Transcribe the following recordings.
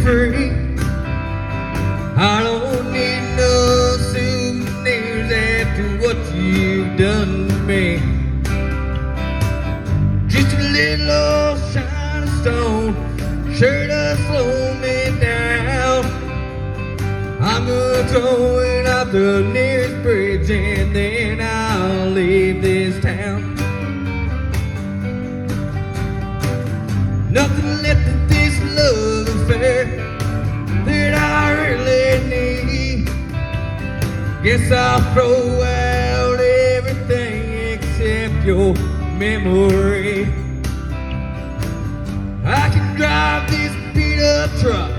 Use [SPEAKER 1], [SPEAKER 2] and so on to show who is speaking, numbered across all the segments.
[SPEAKER 1] free. I don't need no souvenirs after what you've done to me. Just a little old shiny stone, sure to slow me down. I'm gonna throw it off the nearest bridge and then I'll leave this town. Nothing left of this love affair that I really need. Guess I'll throw out everything except your memory. I can drive this beat up truck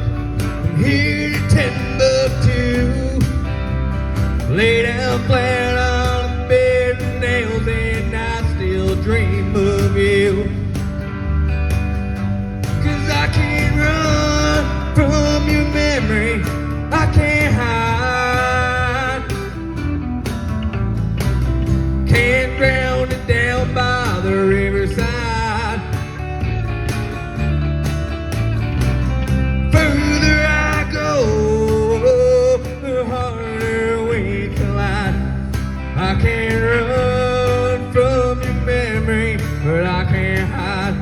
[SPEAKER 1] from here to Timbuktu, lay down flat on a bed of nails and I still dream of you. I can't run from your memory, I can't hide. Can't drown it down by the riverside. Further I go, the harder we collide. I can't run from your memory, but I can't hide.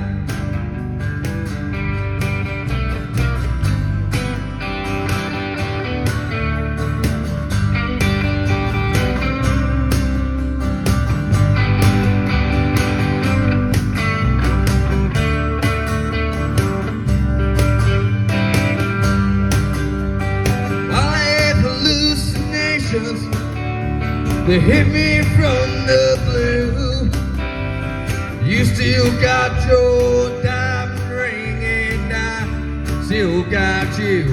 [SPEAKER 1] They hit me from the blue. You still got your diamond ring and I still got you.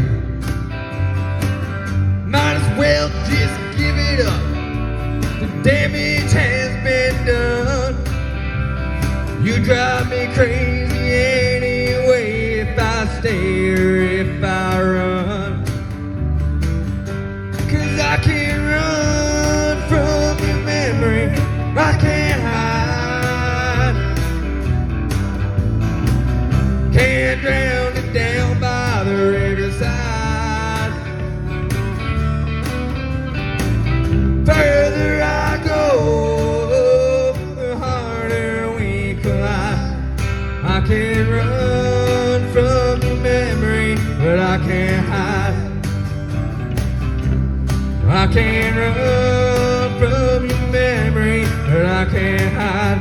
[SPEAKER 1] Might as well just give it up. The damage has been done. You drive me crazy anyway if I stay or if I run. 'Cause I can't run from your memory, I can't hide. Can't drown it down by the riverside. Further I go, the harder we collide. I can't run from your memory, but I can't hide. I can't run from your memory, but I can't hide.